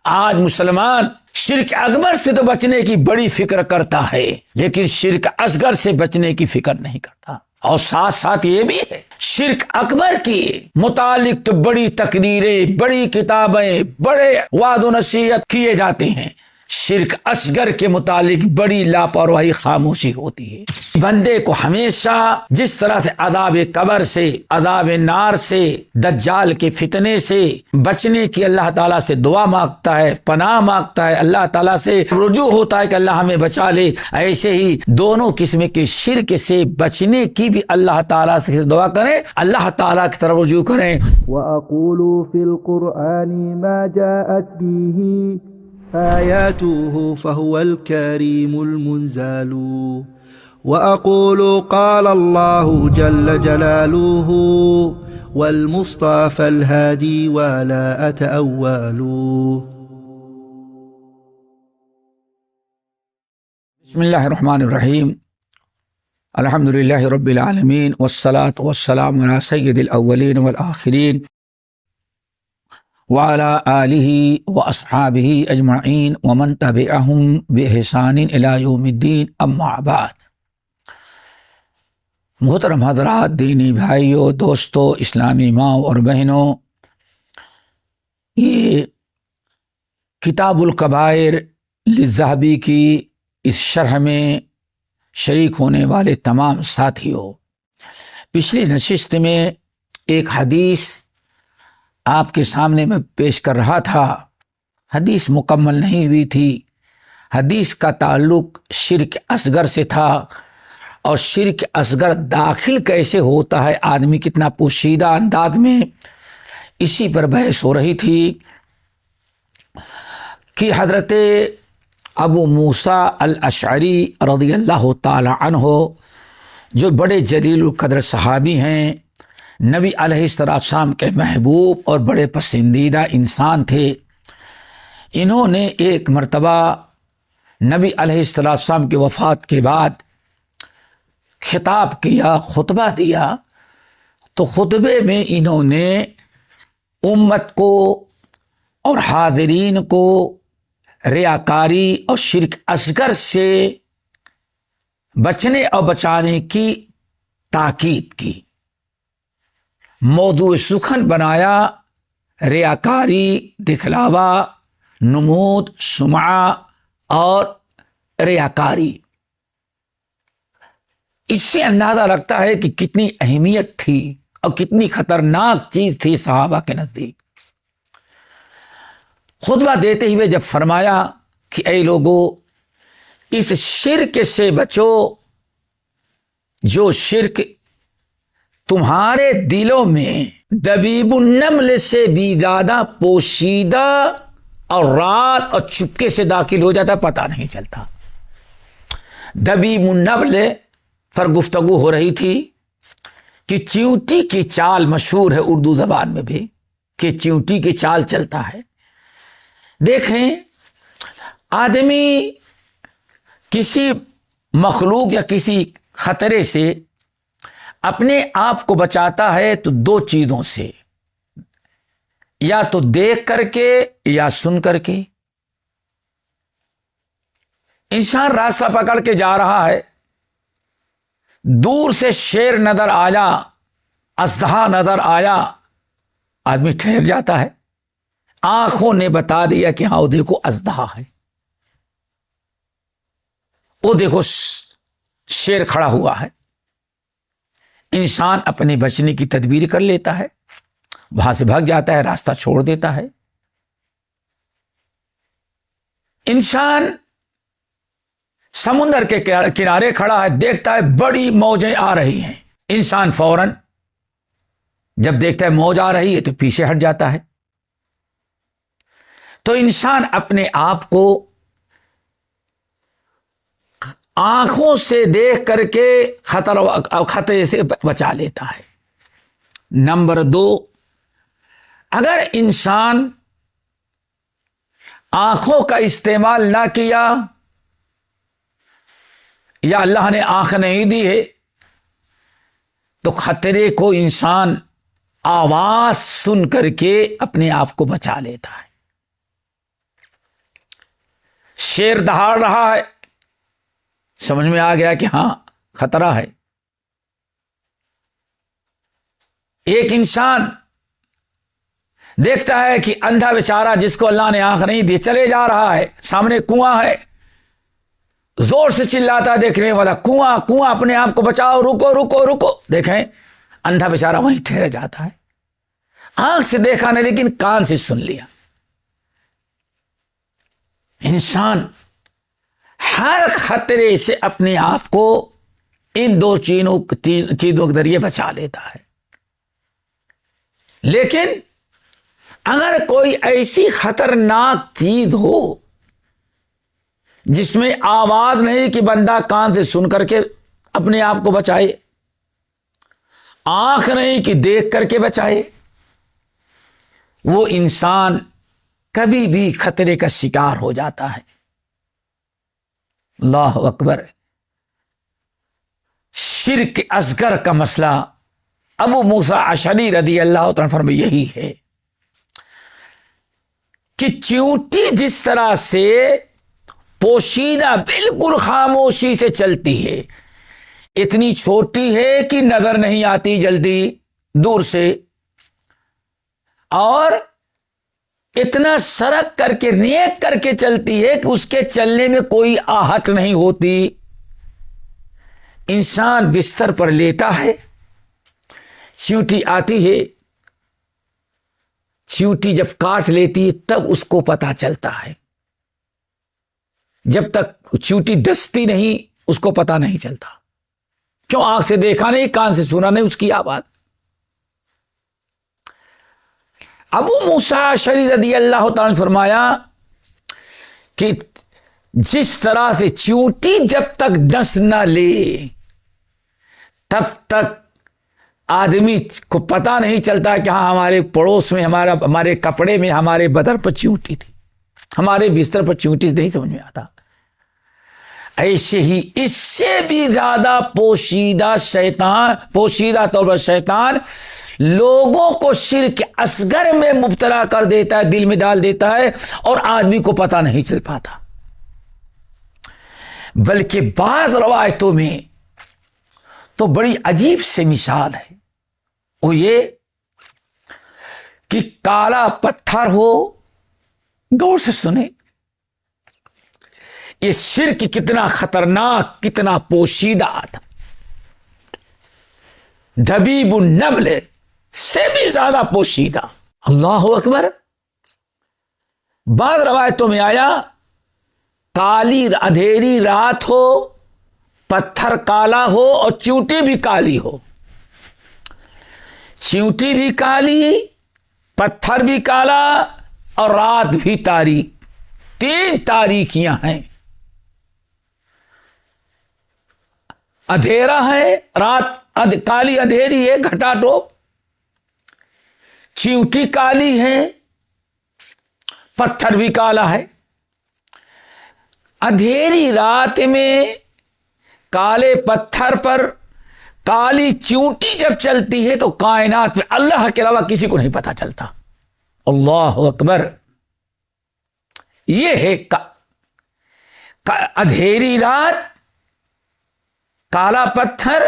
آج مسلمان شرک اکبر سے تو بچنے کی بڑی فکر کرتا ہے، لیکن شرک اصغر سے بچنے کی فکر نہیں کرتا۔ اور ساتھ ساتھ یہ بھی ہے، شرک اکبر کی متعلق تو بڑی تقریریں، بڑی کتابیں، بڑے وعظ و نصیحت کیے جاتے ہیں، شرک اصغر کے متعلق بڑی لاپرواہی، خاموشی ہوتی ہے۔ بندے کو ہمیشہ جس طرح سے عذاب قبر سے، عذاب نار سے، دجال کے فتنے سے بچنے کی اللہ تعالیٰ سے دعا مانگتا ہے، پناہ مانگتا ہے، اللہ تعالیٰ سے رجوع ہوتا ہے کہ اللہ ہمیں بچا لے، ایسے ہی دونوں قسم کے شرک سے بچنے کی بھی اللہ تعالیٰ سے دعا کریں، اللہ تعالیٰ کی طرف رجوع کریں۔ وَأَقُولُ فِي الْقُرْآنِ مَا جَاءَتْ بِهِ آياته فهو الكريم المنزل وأقول قال الله جل جلاله والمصطفى الهادي ولا أتأول. بسم اللہ الرحمن الرحیم، الحمد للہ رب العالمین والصلاة والسلام علی سید الاولین والآخرین وعلى آلہ واصحابہ اجمعین ومن تبعہم بإحسان الی یوم الدین، اما بعد۔ محترم حضرات، دینی بھائیوں، دوستوں، اسلامی ماں اور بہنوں، یہ کتاب الکبائر للذہبی کی اس شرح میں شریک ہونے والے تمام ساتھیوں، پچھلی نشست میں ایک حدیث آپ کے سامنے میں پیش کر رہا تھا، حدیث مکمل نہیں ہوئی تھی۔ حدیث کا تعلق شرک اصغر سے تھا، اور شرک اصغر داخل کیسے ہوتا ہے آدمی کتنا پوشیدہ انداز میں، اسی پر بحث ہو رہی تھی کہ حضرت ابو موسیٰ الاشعری رضی اللہ تعالی عنہ، جو بڑے جلیل القدر صحابی ہیں، نبی علیہ السلام کے محبوب اور بڑے پسندیدہ انسان تھے، انہوں نے ایک مرتبہ نبی علیہ السلام کی وفات کے بعد خطاب کیا، خطبہ دیا، تو خطبے میں انہوں نے امت کو اور حاضرین کو ریاکاری اور شرک اصغر سے بچنے اور بچانے کی تاکید کی۔ موضوع سخن بنایا ریاکاری، دکھلاوا، نمود، سمعہ اور ریاکاری۔ اس سے اندازہ لگتا ہے کہ کتنی اہمیت تھی اور کتنی خطرناک چیز تھی صحابہ کے نزدیک۔ خطبہ دیتے ہوئے جب فرمایا کہ اے لوگو، اس شرک سے بچو جو شرک تمہارے دلوں میں دبیب النمل سے بھی زیادہ پوشیدہ اور رات اور چپکے سے داخل ہو جاتا، پتہ نہیں چلتا۔ دبیب النمل پر گفتگو ہو رہی تھی کہ چیونٹی کی چال مشہور ہے اردو زبان میں بھی، کہ چیونٹی کی چال چلتا ہے۔ دیکھیں، آدمی کسی مخلوق یا کسی خطرے سے اپنے آپ کو بچاتا ہے تو دو چیزوں سے، یا تو دیکھ کر کے یا سن کر کے۔ انسان راستہ پکڑ کے جا رہا ہے، دور سے شیر نظر آیا، اژدہا نظر آیا، آدمی ٹھہر جاتا ہے، آنکھوں نے بتا دیا کہ ہاں وہ دیکھو اژدہا ہے، وہ دیکھو شیر کھڑا ہوا ہے۔ انسان اپنے بچنے کی تدبیر کر لیتا ہے، وہاں سے بھاگ جاتا ہے، راستہ چھوڑ دیتا ہے۔ انسان سمندر کے کنارے کھڑا ہے، دیکھتا ہے بڑی موجیں آ رہی ہیں، انسان فوراً جب دیکھتا ہے موج آ رہی ہے تو پیچھے ہٹ جاتا ہے۔ تو انسان اپنے آپ کو آنکھوں سے دیکھ کر کے خطرے سے بچا لیتا ہے۔ نمبر دو، اگر انسان آنکھوں کا استعمال نہ کیا یا اللہ نے آنکھ نہیں دی ہے تو خطرے کو انسان آواز سن کر کے اپنے آپ کو بچا لیتا ہے۔ شیر دہاڑ رہا ہے، سمجھ میں آ گیا کہ ہاں خطرہ ہے۔ ایک انسان دیکھتا ہے کہ اندھا بیچارہ جس کو اللہ نے آنکھ نہیں دی چلے جا رہا ہے، سامنے کنواں ہے، زور سے چلاتا دیکھنے والا کنواں کنواں، اپنے آپ کو بچاؤ، رکو رکو رکو۔ دیکھیں اندھا بیچارہ وہیں ٹھہر جاتا ہے، آنکھ سے دیکھا نہیں لیکن کان سے سن لیا۔ انسان ہر خطرے سے اپنے آپ کو ان دو چیزوں کے ذریعے بچا لیتا ہے، لیکن اگر کوئی ایسی خطرناک چیز ہو جس میں آواز نہیں کہ بندہ کان سے سن کر کے اپنے آپ کو بچائے، آنکھ نہیں کہ دیکھ کر کے بچائے، وہ انسان کبھی بھی خطرے کا شکار ہو جاتا ہے۔ اللہ اکبر۔ شرک اصغر کا مسئلہ ابو موسیٰ اشعری رضی اللہ تعالیٰ عنہ یہی ہے کہ چیونٹی جس طرح سے پوشیدہ بالکل خاموشی سے چلتی ہے، اتنی چھوٹی ہے کہ نظر نہیں آتی جلدی دور سے، اور اتنا سرک کر کے نیک کر کے چلتی ہے کہ اس کے چلنے میں کوئی آہٹ نہیں ہوتی۔ انسان بستر پر لیٹا ہے، چیونٹی آتی ہے، چیونٹی جب کاٹ لیتی ہے تب اس کو پتا چلتا ہے، جب تک چیونٹی ڈستی نہیں اس کو پتا نہیں چلتا، کیوں؟ آنکھ سے دیکھا نہیں، کان سے سنا نہیں اس کی آواز۔ ابو موسیٰ اشعری رضی اللہ تعالیٰ نے فرمایا کہ جس طرح سے چیونٹی جب تک ڈس نہ لے تب تک آدمی کو پتا نہیں چلتا کہ ہاں ہمارے پڑوس میں، ہمارے کپڑے میں، ہمارے بدن پر چیونٹی تھی، ہمارے بستر پر چیونٹی نہیں سمجھ میں آتا۔ ایسے ہی اس سے بھی زیادہ پوشیدہ طور پر شیطان لوگوں کو شرک اصغر میں مبتلا کر دیتا ہے، دل میں ڈال دیتا ہے، اور آدمی کو پتہ نہیں چل پاتا۔ بلکہ بعض روایتوں میں تو بڑی عجیب سے مثال ہے، وہ یہ کہ کالا پتھر ہو، غور سے سنیں، یہ شرک کتنا خطرناک، کتنا پوشیدہ تھا، دبیب النمل سے بھی زیادہ پوشیدہ۔ اللہ اکبر۔ بعض روایتوں میں آیا کالی اندھیری رات ہو، پتھر کالا ہو اور چیونٹی بھی کالی ہو، چیونٹی بھی کالی، پتھر بھی کالا اور رات بھی تاریک، تین تاریکیاں ہیں، اندھیرا ہے، رات کالی اندھیری ہے، گھٹا ٹوپ، چیونٹی کالی ہے، پتھر بھی کالا ہے۔ اندھیری رات میں کالے پتھر پر کالی چیونٹی جب چلتی ہے تو کائنات میں اللہ کے علاوہ کسی کو نہیں پتا چلتا۔ اللہ اکبر۔ یہ ہے اندھیری رات، کالا پتھر،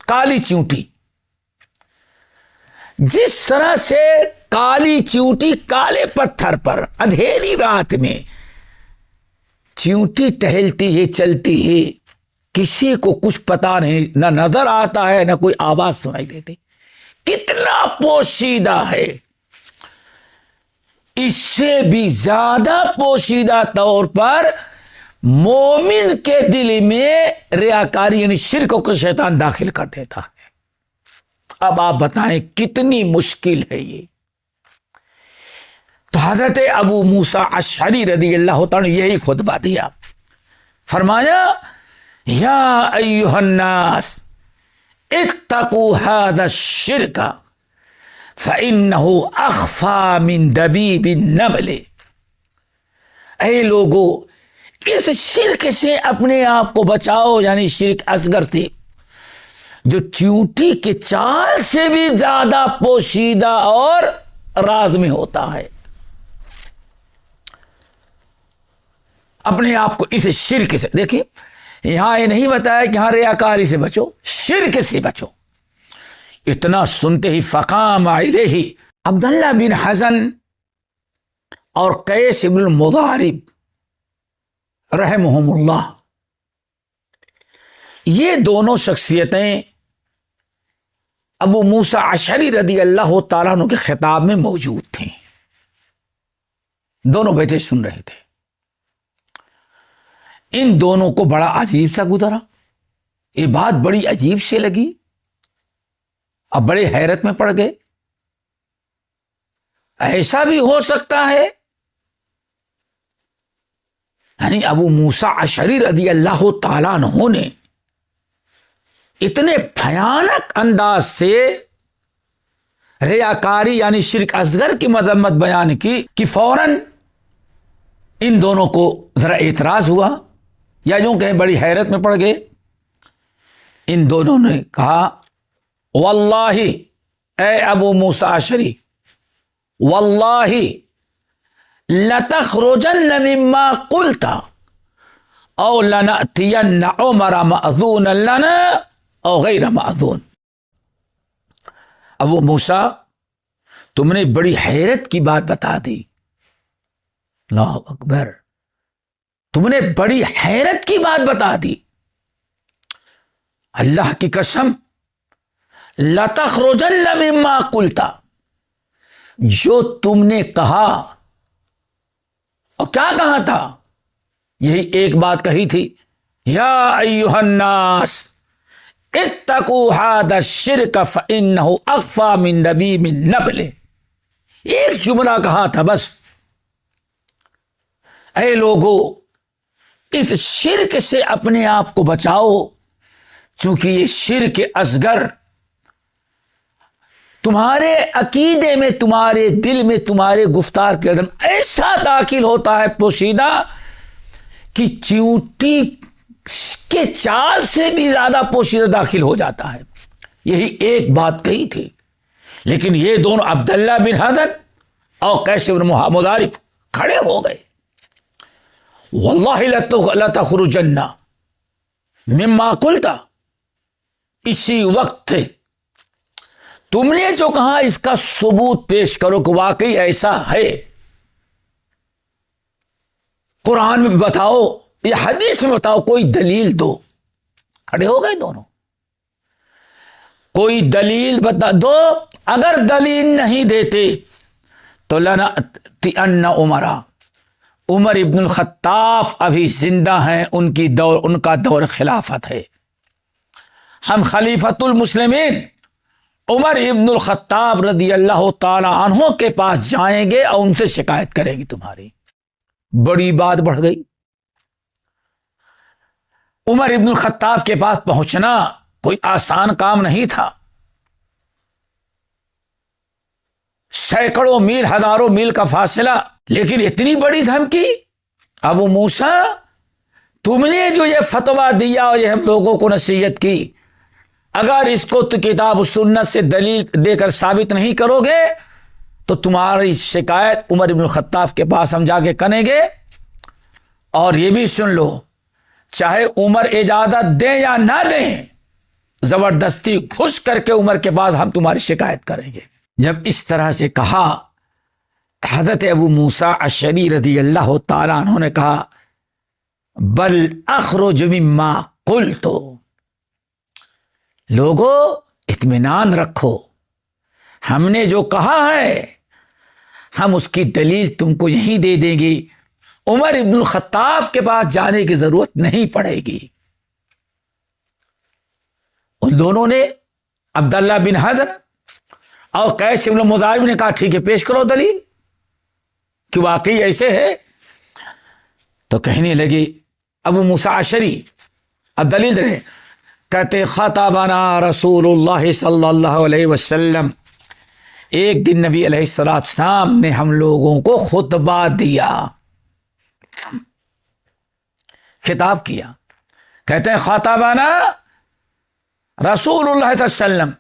کالی چیونٹی۔ جس طرح سے کالی چیونٹی کالے پتھر پر اندھیری رات میں چیونٹی ٹہلتی ہے، چلتی ہے، کسی کو کچھ پتا نہیں، نہ نظر آتا ہے نہ کوئی آواز سنائی دیتی، کتنا پوشیدہ ہے۔ اس سے بھی زیادہ پوشیدہ طور پر مومن کے دل میں ریاکاری یعنی شرک کو شیطان داخل کر دیتا ہے۔ اب آپ بتائیں کتنی مشکل ہے یہ۔ تو حضرت ابو موسیٰ اشعری رضی اللہ تعالیٰ نے یہی خطبہ دیا، فرمایا یا ایھا الناس اتقوا ھذا الشرک فإنہ اخفی من دبیب النمل۔ اے لوگو، اس شرک سے اپنے آپ کو بچاؤ، یعنی شرک اصغر سے، جو چیونٹی کے چال سے بھی زیادہ پوشیدہ اور راز میں ہوتا ہے۔ اپنے آپ کو اس شرک سے. دیکھیں یہاں یہ نہیں بتایا کہ ہاں ریاکاری سے بچو، شرک سے بچو. اتنا سنتے ہی فقام الیہ عبداللہ بن حزن اور قیس بن المضارب رحمہم اللہ، یہ دونوں شخصیتیں ابو موسیٰ اشعری رضی اللہ تعالیٰ عنہ کے خطاب میں موجود تھیں. دونوں بیٹے سن رہے تھے. ان دونوں کو بڑا عجیب سا گزرا، یہ بات بڑی عجیب سے لگی، اب بڑے حیرت میں پڑ گئے. ایسا بھی ہو سکتا ہے؟ یعنی ابو موسیٰ اشعری رضی اللہ تعالیٰ عنہ نے اتنے بھیانک انداز سے ریاکاری یعنی شرک اصغر کی مذمت بیان کی کہ فوراً ان دونوں کو ذرا اعتراض ہوا، یا یوں کہیں بڑی حیرت میں پڑ گئے. ان دونوں نے کہا واللہ اے ابو موسیٰ اشعری، واللہ لتخرجن مما قلت او لنأتین عمر مأذون لنا او غیر مأذون. ابو موسیٰ تم نے بڑی حیرت کی بات بتا دی. اللہ اکبر، تم نے بڑی حیرت کی بات بتا دی. اللہ کی قسم، لتخرجن مما قلت، جو تم نے کہا، اور کیا کہا تھا؟ یہی ایک بات کہی تھی، یا ایھا الناس اتقوا ھذا الشرک فانہ اخفی من دبیب النبل. ایک جملہ کہا تھا بس، اے لوگو اس شرک سے اپنے آپ کو بچاؤ، چونکہ یہ شرک اصغر تمہارے عقیدے میں، تمہارے دل میں، تمہارے گفتار کے اندر ایسا داخل ہوتا ہے پوشیدہ کہ چیونٹی کے چال سے بھی زیادہ پوشیدہ داخل ہو جاتا ہے. یہی ایک بات کہی تھی، لیکن یہ دونوں عبداللہ بن حزن اور قیس بن مضارب کھڑے ہو گئے. واللہ لتخرجن مما قلت، اسی وقت تم نے جو کہا اس کا ثبوت پیش کرو کہ واقعی ایسا ہے. قرآن میں بتاؤ یا حدیث میں بتاؤ، کوئی دلیل دو. کھڑے ہو گئے دونوں، کوئی دلیل بتا دو. اگر دلیل نہیں دیتے تو لنأتین عمر ابن الخطاب ابھی زندہ ہیں، ان کا دور خلافت ہے. ہم خلیفۃ المسلمین عمر ابن الخطاب رضی اللہ تعالی عنہ کے پاس جائیں گے اور ان سے شکایت کریں گے تمہاری. بڑی بات بڑھ گئی. عمر ابن الخطاب کے پاس پہنچنا کوئی آسان کام نہیں تھا. سینکڑوں میل، ہزاروں میل کا فاصلہ، لیکن اتنی بڑی دھمکی. ابو موسیٰ تم نے جو یہ فتویٰ دیا اور یہ ہم لوگوں کو نصیحت کی، اگر اس کو تو کتاب و سنت سے دلیل دے کر ثابت نہیں کرو گے تو تمہاری شکایت عمر ابن الخطاب کے پاس ہم جا کے کریں گے. اور یہ بھی سن لو، چاہے عمر اجازت دیں یا نہ دیں، زبردستی گھس کر کے عمر کے بعد ہم تمہاری شکایت کریں گے. جب اس طرح سے کہا، حضرت ابو موسیٰ اشعری رضی اللہ تعالیٰ عنہ نے کہا بل اخرج مما قلت، لوگو اطمینان رکھو، ہم نے جو کہا ہے ہم اس کی دلیل تم کو یہیں دے دیں گے، عمر ابن الخطاب کے پاس جانے کی ضرورت نہیں پڑے گی. ان دونوں نے، عبداللہ بن حزن اور قیس بن مضارب نے کہا ٹھیک ہے پیش کرو دلیل کہ واقعی ایسے ہے. تو کہنے لگے ابو موسیٰ اشعری، اب دلیل دے رہے، کہتے خطبنا رسول اللہ صلی اللہ علیہ وسلم، ایک دن نبی علیہ السلام نے ہم لوگوں کو خطبہ دیا، خطاب کیا. کہتے ہیں خطبنا رسول اللہ صلی اللہ علیہ وسلم،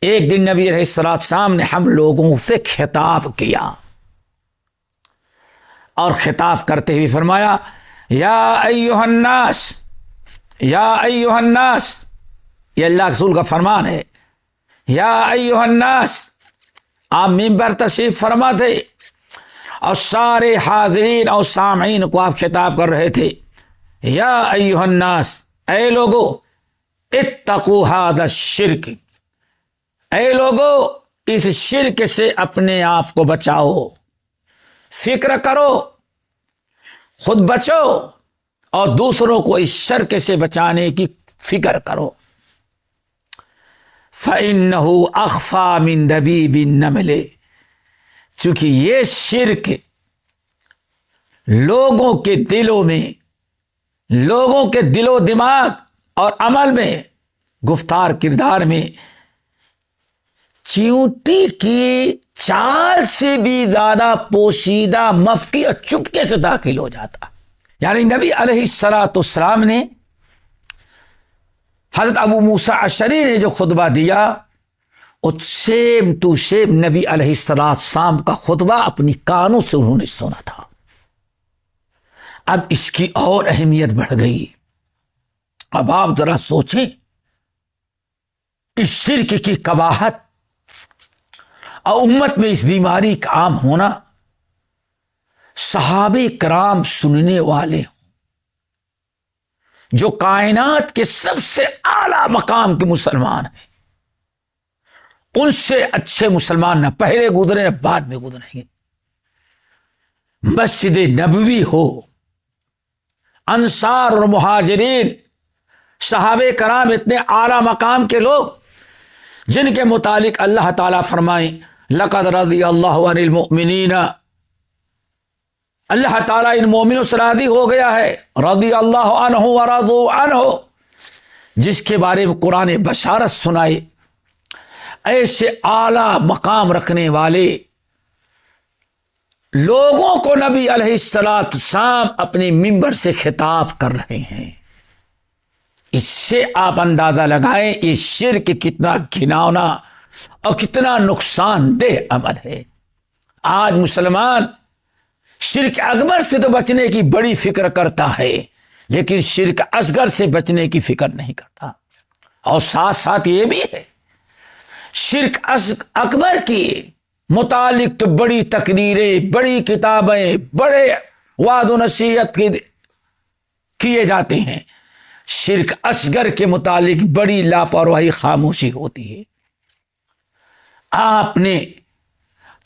ایک دن نبی علیہ السلام نے ہم لوگوں سے خطاب کیا، اور خطاب کرتے ہوئے فرمایا یا ایھا الناس، یا ایھا الناس، یہ اللہ کے رسول کا فرمان ہے، یا ایھا الناس، آپ ممبر تشریف فرما تھے اور سارے حاضرین اور سامعین کو آپ خطاب کر رہے تھے، یا ایھا الناس، اے لوگو، اتقوا ھذا الشرک، اے لوگو اس شرک سے اپنے آپ کو بچاؤ، فکر کرو، خود بچو اور دوسروں کو اس شرک سے بچانے کی فکر کرو۔ فَإِنَّهُ أَخْفَى مِن دَبِيبِ النَّمْلِ، چونکہ یہ شرک لوگوں کے دلوں میں، لوگوں کے دل و دماغ اور عمل میں، گفتار کردار میں چیونٹی کی چال سے بھی زیادہ پوشیدہ، مخفی اور چپکے سے داخل ہو جاتا۔ یعنی نبی علیہ السلام نے، حضرت ابو موسیٰ اشعری نے جو خطبہ دیا، اس سیم ٹو سیم نبی علیہ السلام کا خطبہ اپنی کانوں سے انہوں نے سنا تھا۔ اب اس کی اور اہمیت بڑھ گئی۔ اب آپ ذرا سوچیں، اس شرک کی قباحت اور امت میں اس بیماری کا عام ہونا، صحابہ کرام سننے والے ہوں جو کائنات کے سب سے اعلیٰ مقام کے مسلمان ہیں، ان سے اچھے مسلمان نہ پہلے گزرے نہ بعد میں گزریں گے۔ مسجد نبوی ہو، انصار اور مہاجرین، صحابہ کرام اتنے اعلیٰ مقام کے لوگ جن کے متعلق اللہ تعالیٰ فرمائیں لقد رضی اللہ عن المؤمنین، اللہ تعالیٰ ان مومنوں سے راضی ہو گیا ہے، رضی اللہ عنہ ورضوا عنہ، جس کے بارے میں قرآن بشارت سنائے۔ ایسے اعلیٰ مقام رکھنے والے لوگوں کو نبی علیہ السلام اپنے ممبر سے خطاب کر رہے ہیں۔ اس سے آپ اندازہ لگائیں یہ شرک کتنا گھناؤنا اور کتنا نقصان دہ عمل ہے۔ آج مسلمان شرک اکبر سے تو بچنے کی بڑی فکر کرتا ہے، لیکن شرک اصغر سے بچنے کی فکر نہیں کرتا۔ اور ساتھ ساتھ یہ بھی ہے، شرک اکبر کی متعلق تو بڑی تقریریں، بڑی کتابیں، بڑے وعظ و نصیحت کیے جاتے ہیں، شرک اصغر کے متعلق بڑی لاپرواہی، خاموشی ہوتی ہے۔ آپ نے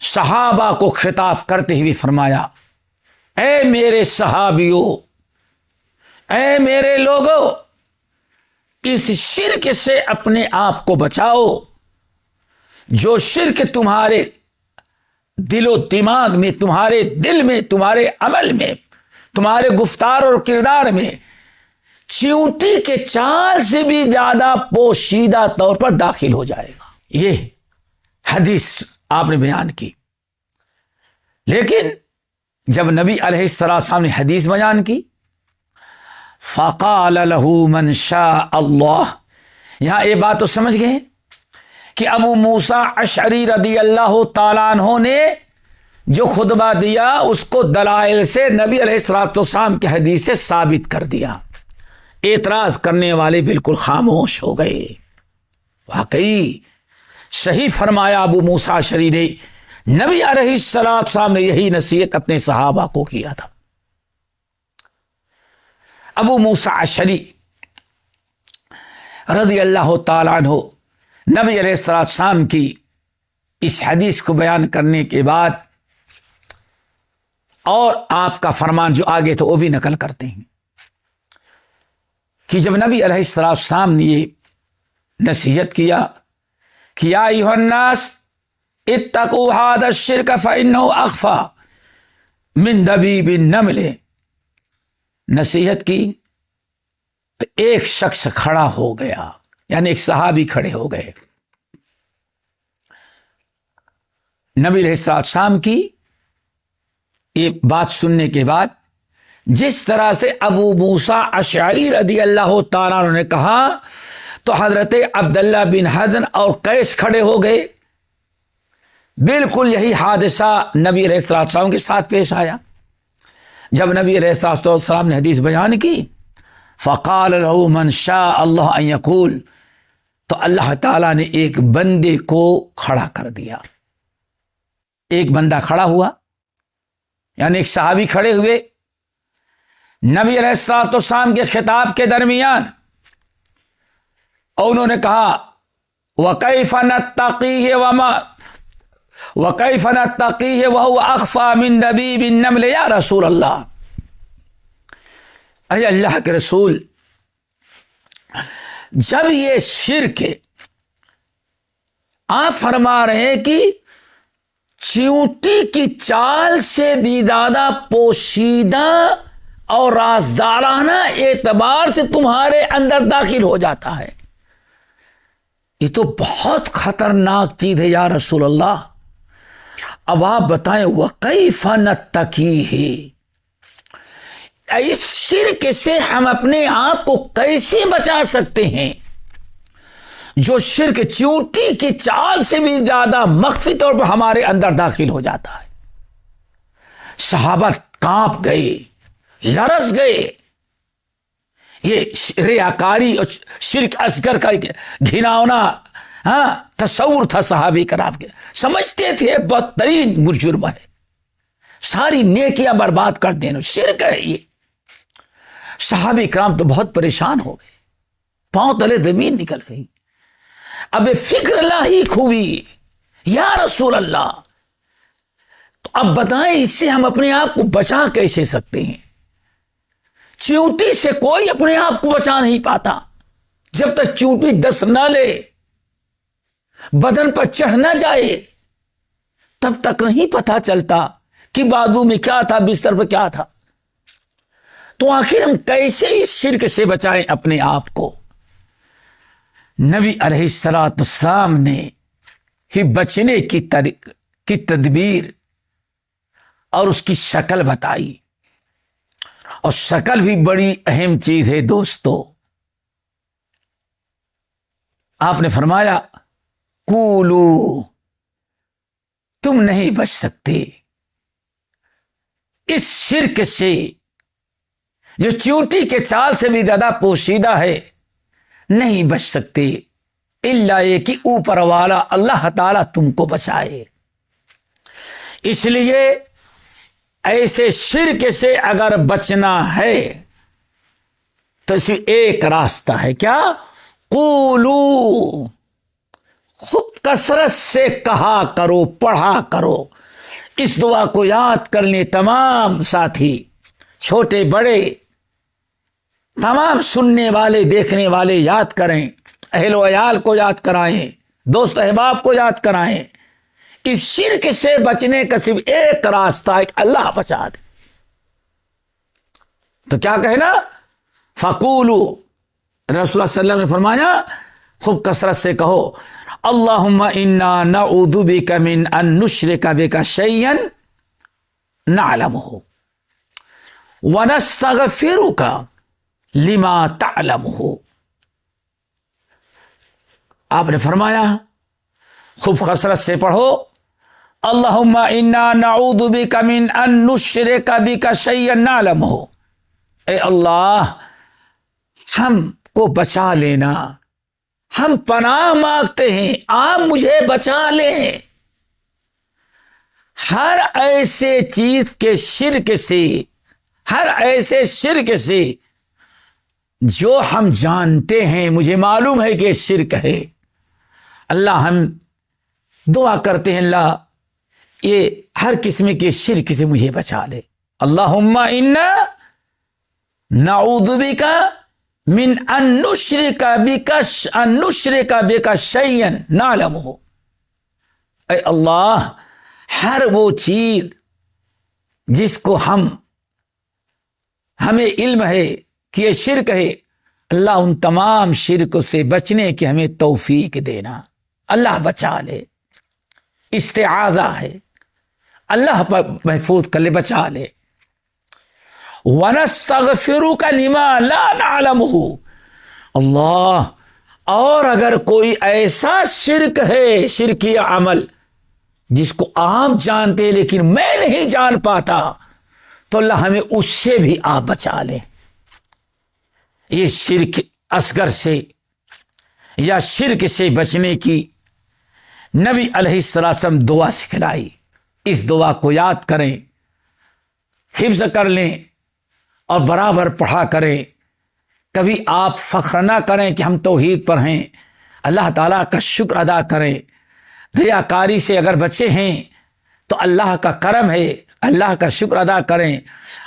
صحابہ کو خطاب کرتے ہوئے فرمایا، اے میرے صحابیوں، اے میرے لوگوں، اس شرک سے اپنے آپ کو بچاؤ، جو شرک تمہارے دل و دماغ میں، تمہارے دل میں، تمہارے عمل میں، تمہارے گفتار اور کردار میں چیونٹی کے چال سے بھی زیادہ پوشیدہ طور پر داخل ہو جائے گا۔ یہ حدیث آپ نے بیان کی، لیکن جب نبی علیہ السلام نے حدیث بیان کی، فقال له من شاء اللہ، یہاں یہ بات تو سمجھ گئے کہ ابو موسیٰ اشعری رضی اللہ تعالیٰ عنہ نے جو خطبہ دیا اس کو دلائل سے نبی علیہ السلام کی حدیث سے ثابت کر دیا۔ اعتراض کرنے والے بالکل خاموش ہو گئے۔ واقعی صحیح فرمایا ابو موسیٰ اشعری نے، نبی علیہ السلام نے یہی نصیحت اپنے صحابہ کو کیا تھا۔ ابو موسیٰ اشعری رضی اللہ تعالیٰ عنہ نبی علیہ السلام کی اس حدیث کو بیان کرنے کے بعد اور آپ کا فرمان جو آگے تو وہ بھی نقل کرتے ہیں کہ جب نبی علیہ السلام نے یہ نصیحت کیا کہ یا ایھا الناس اتقوا ھذا الشرک فإنہ اخفی من دبیب النمل، نصیحت کی تو ایک شخص کھڑا ہو گیا، یعنی ایک صحابی کھڑے ہو گئے۔ نبی علیہ السلام کی یہ بات سننے کے بعد جس طرح سے ابو موسیٰ اشعری رضی اللہ تعالیٰ عنہ نے کہا تو حضرت عبداللہ بن حزن اور قیس کھڑے ہو گئے۔ بالکل یہی حادثہ نبی علیہ السلام کے ساتھ پیش آیا۔ جب نبی علیہ الصلوۃ والسلام نے حدیث بیان کی فقال له من شاء اللہ ان یقول، تو اللہ تعالیٰ نے ایک بندے کو کھڑا کر دیا. ایک بندہ کھڑا ہوا، یعنی ایک صحابی کھڑے ہوئے نبی علیہ الصلوۃ والسلام کے خطاب کے درمیان، اور انہوں نے کہا وَكَيْفَ نَتَّقِيهِ وَكَيْفَ نَتَّقِيهِ وَهُوَ أَخْفَى مِن دَبِيبِ النَّمْلِ یا رسول اللہ. اے اللہ کے رسول، جب یہ شرک ہے، آپ فرما رہے ہیں کہ چیونٹی کی چال سے بھی زیادہ پوشیدہ اور رازدارانہ اعتبار سے تمہارے اندر داخل ہو جاتا ہے، یہ تو بہت خطرناک چیز ہے یا رسول اللہ. اب آپ بتائیں وَكَيْفَ نَتَّقِيهِ، اس شرک سے ہم اپنے آپ کو کیسے بچا سکتے ہیں جو شرک چیونٹی کی چال سے بھی زیادہ مخفی طور پر ہمارے اندر داخل ہو جاتا ہے. صحابہ کانپ گئے، لرز گئے. یہ ریاکاری اور شرک اصغر کا گھناؤنا تصور تھا صحابہ کرام کے. سمجھتے تھے بدترین جرم ہے، ساری نیکیاں برباد کر دینا شرک ہے یہ. صحابہ کرام تو بہت پریشان ہو گئے، پاؤں تلے زمین نکل گئی. اب یہ فکر لاحق ہوئی یا رسول اللہ، تو اب بتائیں اس سے ہم اپنے آپ کو بچا کیسے سکتے ہیں؟ چیونٹی سے کوئی اپنے آپ کو بچا نہیں پاتا جب تک چیونٹی ڈس نہ لے، بدن پر چڑھ نہ جائے، تب تک نہیں پتا چلتا کہ بازو میں کیا تھا، بستر پر کیا تھا. تو آخر ہم کیسے اس شرک سے بچائیں اپنے آپ کو؟ نبی علیہ الصلوۃ والسلام نے ہی بچنے کی تدبیر اور اس کی شکل بتائی، اور شکل بھی بڑی اہم چیز ہے دوستو. آپ نے فرمایا قولو، تم نہیں بچ سکتے اس شرک سے جو چیونٹی کے چال سے بھی زیادہ پوشیدہ ہے، نہیں بچ سکتے الا یہ کہ اوپر والا اللہ تعالیٰ تم کو بچائے. اس لیے ایسے شرک سے اگر بچنا ہے تو صرف ایک راستہ ہے، کیا؟ قولو، خوب کثرت سے کہا کرو، پڑھا کرو. اس دعا کو یاد کر لیں تمام ساتھی، چھوٹے بڑے، تمام سننے والے دیکھنے والے یاد کریں، اہل و عیال کو یاد کرائیں، دوست احباب کو یاد کرائیں. اس شرک سے بچنے کا صرف ایک راستہ ہے کہ اللہ بچا دے. تو کیا کہنا؟ فقولو، رسول اللہ صلی اللہ علیہ وسلم نے فرمایا خوب کثرت سے کہو اللہم انا نعوذ بک من ان نشرک بک شیئا نعلمہ ونستغفرک لما تعلمہ. آپ نے فرمایا خوب کثرت سے پڑھو اللہم انا نعوذ بک من ان نشرک بک شیئا نعلمہ. اے اللہ، ہم کو بچا لینا، ہم پناہ مانگتے ہیں، آپ مجھے بچا لیں ہر ایسے چیز کے شرک سے، ہر ایسے شرک سے جو ہم جانتے ہیں، مجھے معلوم ہے کہ شرک ہے. اللہ، ہم دعا کرتے ہیں اللہ یہ ہر قسم کے شرک سے مجھے بچا لے. اللہم انا نعوذ بک من ان نشرک بک شیئا نعلمہ. اے اللہ، ہر وہ چیز جس کو ہمیں علم ہے کہ یہ شرک ہے، اللہ ان تمام شرک سے بچنے کی ہمیں توفیق دینا. اللہ بچا لے، استعاذہ ہے، اللہ پر محفوظ کر لے، بچا لے. وَنَسْتَغْفِرُكَ لِمَا لَا نَعْلَمُهُ. اللہ، اور اگر کوئی ایسا شرک ہے، شرکی عمل جس کو آپ جانتے لیکن میں نہیں جان پاتا، تو اللہ ہمیں اس سے بھی آپ بچا لے۔ یہ شرک اصغر سے یا شرک سے بچنے کی نبی علیہ السلام دعا سکھلائی۔ اس دعا کو یاد کریں، حفظ کر لیں اور برابر پڑھا کریں۔ کبھی آپ فخر نہ کریں کہ ہم توحید پر ہیں، اللہ تعالیٰ کا شکر ادا کریں۔ ریاکاری سے اگر بچے ہیں تو اللہ کا کرم ہے، اللہ کا شکر ادا کریں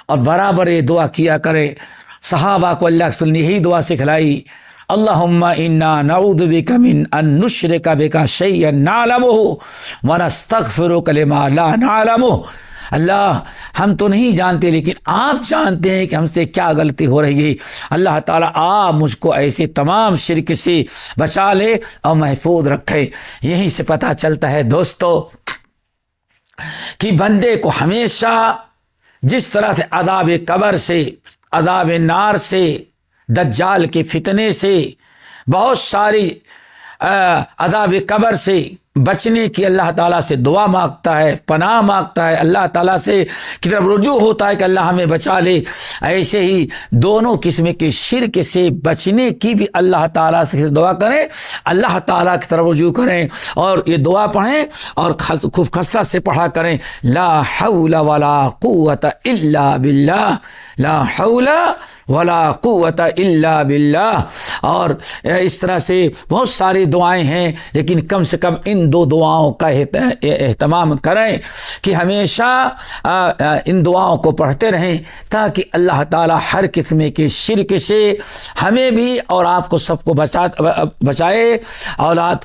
اور برابر یہ دعا کیا کریں۔ صحابہ کو اللہ کے رسول نے یہی دعا سکھلائی، اللہم انا نعوذ بک من ان نشرک بک شیئا نعلمہ ونستغفرک لما لا نعلمہ۔ اللہ ہم تو نہیں جانتے لیکن آپ جانتے ہیں کہ ہم سے کیا غلطی ہو رہی ہے۔ اللہ تعالیٰ آپ مجھ کو ایسے تمام شرک سے بچا لے اور محفوظ رکھے۔ یہیں سے پتہ چلتا ہے دوستو کہ بندے کو ہمیشہ جس طرح سے عذاب قبر سے، عذاب نار سے، دجال کے فتنے سے، بہت ساری عذاب قبر سے بچنے کی اللہ تعالیٰ سے دعا مانگتا ہے، پناہ مانگتا ہے، اللہ تعالیٰ سے کی طرف رجوع ہوتا ہے کہ اللہ ہمیں بچا لے، ایسے ہی دونوں قسم کے شرک سے بچنے کی بھی اللہ تعالیٰ سے دعا کریں، اللہ تعالیٰ کی طرف رجوع کریں اور یہ دعا پڑھیں اور خوب کثرت سے پڑھا کریں، لا حول ولا قوت الا باللہ، لا حول ولا قوت الا باللہ۔ اور اس طرح سے بہت ساری دعائیں ہیں لیکن کم سے کم ان دو دعاؤں کا اہتمام کریں کہ ہمیشہ ان دعاؤں کو پڑھتے رہیں تاکہ اللہ تعالیٰ ہر قسم کے شرک سے ہمیں بھی اور آپ کو سب کو بچائے۔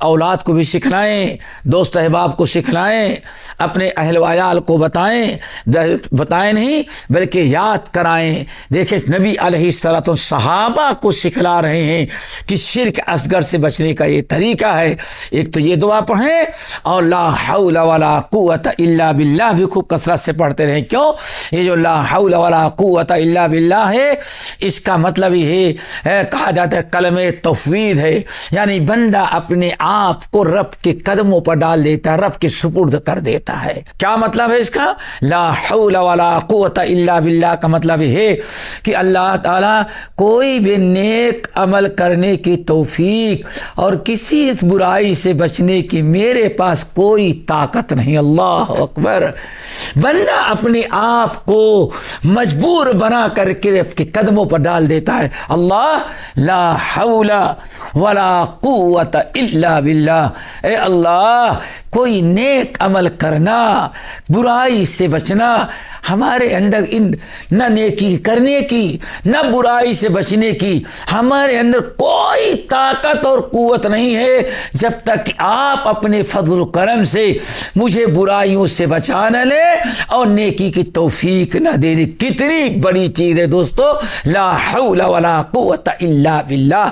اولاد کو بھی سکھلائیں، دوست احباب کو سکھلائیں، اپنے اہل و عیال کو بتائیں نہیں بلکہ یاد کرائیں۔ دیکھیں نبی علیہ الصلوۃ صحابہ کو سکھلا رہے ہیں کہ شرک اصغر سے بچنے کا یہ طریقہ ہے۔ ایک تو یہ دعا پڑھیں اور لا حول ولا قوت الا باللہ بھی خوب کثرت سے پڑھتے رہیں۔ کیوں؟ یہ جو لا حول ولا قوت الا باللہ ہے اس کا مطلب یہ ہے، کہا جاتا ہے کلمہ تفویض ہے، یعنی بندہ اپنے آپ کو رب کے قدموں پر ڈال دیتا ہے، رب کے سپرد کر دیتا ہے۔ کیا مطلب ہے اس کا؟ لا حول ولا قوت الا باللہ کا مطلب یہ ہے کہ اللہ تعالیٰ کوئی بھی نیک عمل کرنے کی توفیق اور کسی اس برائی سے بچنے کی میرے پاس کوئی طاقت نہیں۔ اللہ اکبر۔ بندہ اپنے آپ کو مجبور بنا کر کے رب کے قدموں پر ڈال دیتا ہے، اللہ لا حول ولا قوت الا باللہ، اے اللہ کوئی نیک عمل کرنا، برائی سے بچنا، ہمارے اندر نہ نیکی کرنے کی نہ برائی سے بچنے کی ہمارے اندر کوئی طاقت اور قوت نہیں ہے جب تک کہ آپ اپنے فضل و کرم سے مجھے برائیوں سے بچا نہ لے اور نیکی کی توفیق نہ دے دے۔ کتنی بڑی چیز ہے دوستو، لا حول ولا قوت الا باللہ۔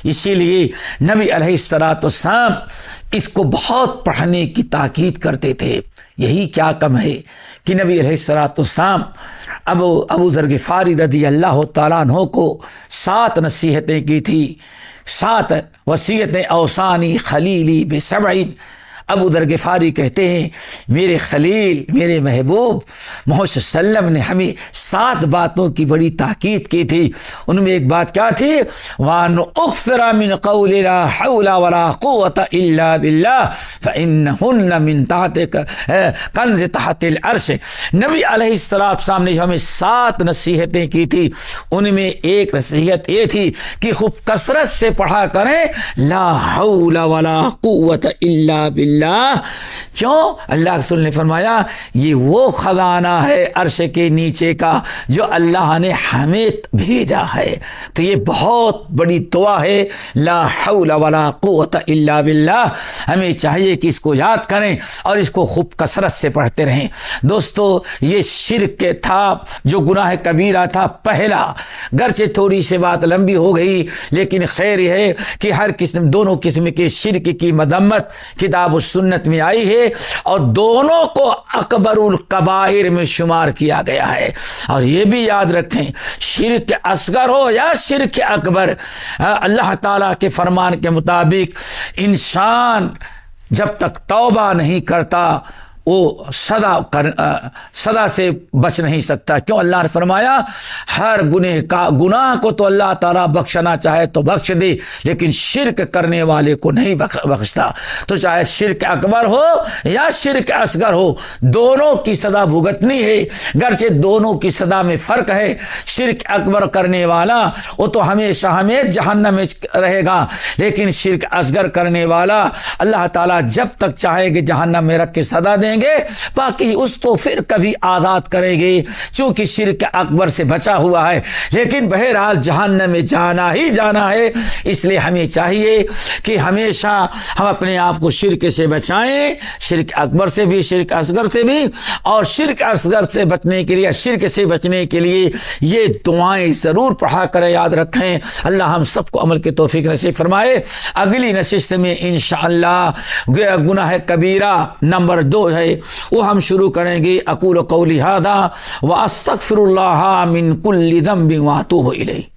اسی لیے نبی علیہ السلام اس کو بہت پڑھنے کی تاکید کرتے تھے۔ یہی کیا کم ہے کہ نبی علیہ السلام ابو ذر غفاری رضی اللہ تعالیٰ عنہ کو 7 نصیحتیں کی تھی، 7 وصیتیں، اوصانی خلیلی بسبعین۔ ابو ذر غفاری کہتے ہیں میرے خلیل، میرے محبوب محمد صلی اللہ علیہ وسلم نے ہمیں 7 باتوں کی بڑی تاکید کی تھی۔ ان میں ایک بات کیا تھی؟ وَأَنْ أُكْثِرَ مِنْ قَوْلِ لَا حَوْلَ وَلَا قُوَّةَ إِلَّا بِاللَّهِ فَإِنَّهُنَّ مِنْ تَحْتِ كَنْزِ تَحْتِ الْعَرْشِ۔ نبی علیہ السلام نے جو ہمیں 7 نصیحتیں کی تھی ان میں ایک نصیحت یہ تھی کہ خوب کثرت سے پڑھا کریں لا حول ولا قوة إلا باللہ۔ کیوں؟ اللہ کے رسول نے فرمایا یہ وہ خزانہ ہے عرش کے نیچے کا جو اللہ نے ہمیں بھیجا ہے۔ تو یہ بہت بڑی دعا ہے، لا حول ولا قوت الا باللہ۔ ہمیں چاہیے کہ اس کو یاد کریں اور اس کو خوب کثرت سے پڑھتے رہیں۔ دوستو یہ شرک تھا جو گناہ کبیرہ تھا پہلا، گرچہ تھوڑی سی بات لمبی ہو گئی لیکن خیر یہ ہے کہ ہر قسم، دونوں قسم کے شرک کی مذمت کتاب و سنت میں آئی ہے اور دونوں کو اکبر الکبائر میں شمار کیا گیا ہے۔ اور یہ بھی یاد رکھیں شرک اصغر ہو یا شرک اکبر، اللہ تعالیٰ کے فرمان کے مطابق انسان جب تک توبہ نہیں کرتا وہ سدا سے بچ نہیں سکتا. کیوں؟ اللہ نے فرمایا ہر گناہ کو تو اللہ تعالیٰ بخشنا چاہے تو بخش دے، لیکن شرک کرنے والے کو نہیں بخشتا. تو چاہے شرک اکبر ہو یا شرک اصغر ہو، دونوں کی سزا بھگتنی ہے. گرچہ دونوں کی سزا میں فرق ہے. شرک اکبر کرنے والا وہ تو ہمیشہ جہنم میں رہے گا، لیکن شرک اصغر کرنے والا اللہ تعالیٰ جب تک چاہے گے جہنم میں رکھ کے سزا دیں گے، باقی اس کو پھر کبھی آزاد کرے گے، چونکہ شرک اکبر سے بچا ہوا ہے. لیکن بہرحال جہنم میں جانا ہی جانا ہے. اس لیے ہمیں چاہیے کہ ہمیشہ ہم اپنے آپ کو شرک سے بچائیں، شرک اکبر سے بھی، شرک اصغر سے بھی. اور شرک اصغر سے بچنے کے لیے، شرک سے بچنے کے لیے یہ دعائیں ضرور پڑھا کریں، یاد رکھیں. اللہ ہم سب کو عمل کی توفیق نصیب فرمائے. اگلی نشست میں انشاءاللہ گناہ کبیرہ نمبر 2 ہے، وہ ہم شروع کریں گے. اقول قولی ھذا واستغفر اللہ من کل ذنب واتوب الیہ.